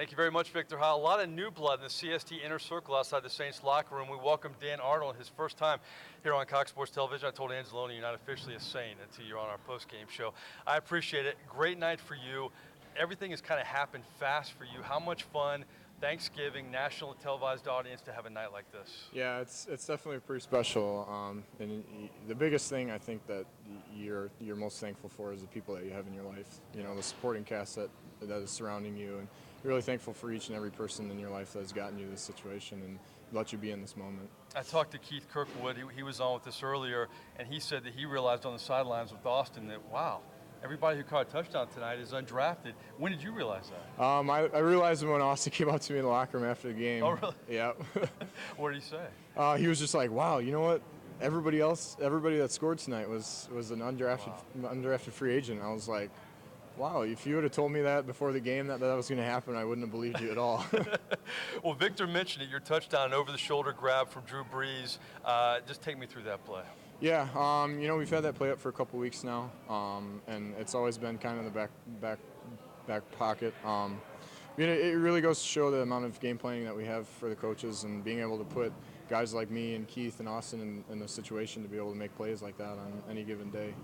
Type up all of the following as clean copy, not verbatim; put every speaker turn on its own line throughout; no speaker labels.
Thank you very much, Victor Howell. A lot of new blood in the CST inner circle outside the Saints locker room. We welcome Dan Arnold, his first time here on Cox Sports Television. I told Angeloni you're not officially a Saint until you're on our post-game show. I appreciate it. Great night for you. Everything has kind of happened fast for you. How much fun, Thanksgiving, national televised audience to have a night like this?
Yeah, it's definitely pretty special. And the biggest thing I think that you're most thankful for is the people that you have in your life. You know, the supporting cast that is surrounding you, and you're really thankful for each and every person in your life that has gotten you this situation and let you be in this moment.
I talked to Keith Kirkwood. He was on with us earlier, and he said that he realized on the sidelines with Austin that, wow, everybody who caught a touchdown tonight is undrafted. When did you realize that?
I realized when Austin came up to me in the locker room after the game.
Oh, really?
Yeah.
What did he say?
He was just like, wow, you know what? Everybody that scored tonight was an undrafted free agent. I was like, wow, if you would have told me that before the game that was going to happen, I wouldn't have believed you at all.
Well, Victor mentioned it, your touchdown over-the-shoulder grab from Drew Brees. Just take me through that play.
Yeah, you know, we've had that play up for a couple weeks now, and it's always been kind of the back pocket. It really goes to show the amount of game planning that we have for the coaches and being able to put guys like me and Keith and Austin in a situation to be able to make plays like that on any given day.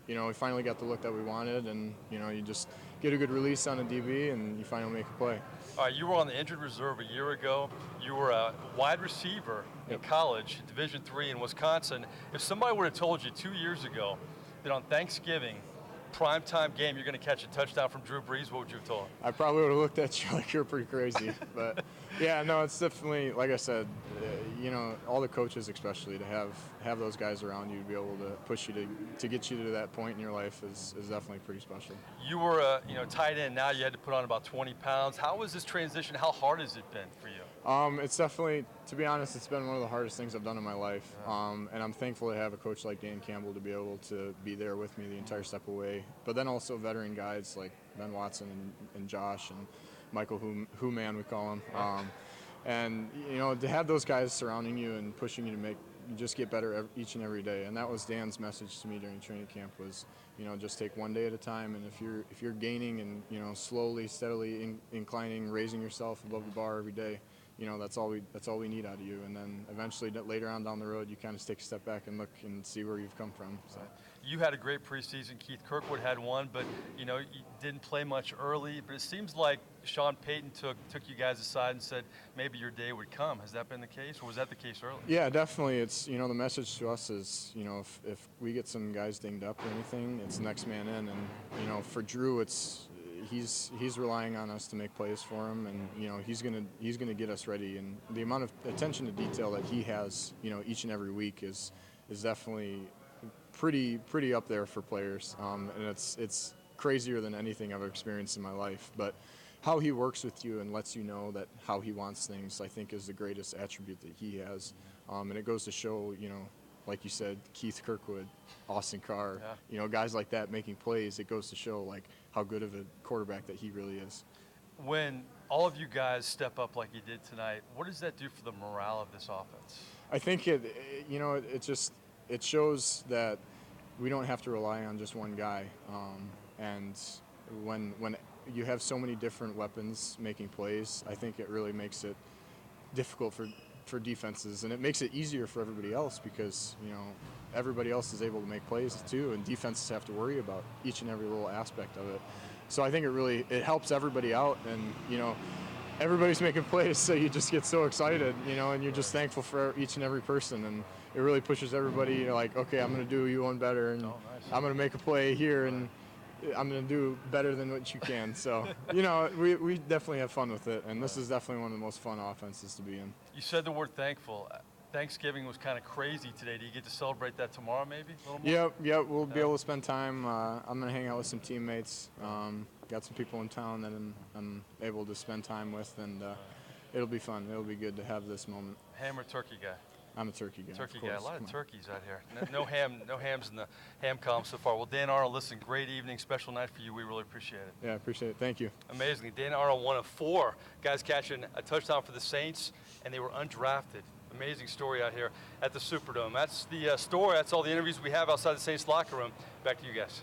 You know, we finally got the look that we wanted, and, you know, you just get a good release on a DB and you finally make a play.
All right, you were on the injured reserve a year ago. You were a wide receiver in college, Division III in Wisconsin. If somebody would have told you 2 years ago that on Thanksgiving, primetime game, you're going to catch a touchdown from Drew Brees, what would you have told?
I probably would have looked at you like you're pretty crazy. But, yeah, no, it's definitely, like I said, you know, all the coaches especially, to have those guys around you to be able to push you to get you to that point in your life is definitely pretty special.
You were a tight end. Now you had to put on about 20 pounds. How was this transition? How hard has it been for you?
It's definitely, to be honest, it's been one of the hardest things I've done in my life. And I'm thankful to have a coach like Dan Campbell to be able to be there with me the entire step away. But then also veteran guys like Ben Watson and Josh and Michael Who Man, we call him. And, you know, to have those guys surrounding you and pushing you to just get better each and every day. And that was Dan's message to me during training camp was, you know, just take one day at a time. And if you're gaining and, you know, slowly, steadily inclining, raising yourself above the bar every day, you know, that's all we need out of you. And then eventually later on down the road, you kind of take a step back and look and see where you've come from. So.
You had a great preseason. Keith Kirkwood had one, but, you know, you didn't play much early. But it seems like Sean Payton took you guys aside and said maybe your day would come. Has that been the case, or was that the case early?
Yeah, definitely. It's, you know, the message to us is, you know, if we get some guys dinged up or anything, it's next man in. And, you know, for Drew, it's he's relying on us to make plays for him, and, you know, he's gonna get us ready. And the amount of attention to detail that he has, you know, each and every week is definitely pretty up there for players. And it's crazier than anything I've experienced in my life. But how he works with you and lets you know that how he wants things, I think, is the greatest attribute that he has. And it goes to show, you know, like you said, Keith Kirkwood, Austin Carr, you know, guys like that making plays. It goes to show, like, how good of a quarterback that he really is.
When all of you guys step up like you did tonight, what does that do for the morale of this offense?
I think it shows that we don't have to rely on just one guy. And when you have so many different weapons making plays, I think it really makes it difficult for defenses, and it makes it easier for everybody else because, you know, everybody else is able to make plays too, and defenses have to worry about each and every little aspect of it. So I think it helps everybody out, and, you know, everybody's making plays, so you just get so excited, you know, and you're just thankful for each and every person, and it really pushes everybody, you know, like, okay, I'm going to do you one better, and I'm going to make a play here, and I'm going to do better than what you can. So, you know, we definitely have fun with it, and this is definitely one of the most fun offenses to be in.
You said the word thankful. Thanksgiving was kind of crazy today. Do you get to celebrate that tomorrow maybe a little more?
Yep, we'll be able to spend time. I'm going to hang out with some teammates. Got some people in town that I'm able to spend time with, and it'll be fun. It'll be good to have this moment.
Ham or turkey guy?
I'm a turkey guy.
Turkey guy. A lot of turkeys out here. No hams in the ham column so far. Well, Dan Arnold, listen, great evening, special night for you. We really appreciate it.
Yeah, I appreciate it. Thank you.
Amazingly, Dan Arnold, one of 4 guys catching a touchdown for the Saints, and they were undrafted. Amazing story out here at the Superdome. That's the story. That's all the interviews we have outside the Saints locker room. Back to you guys.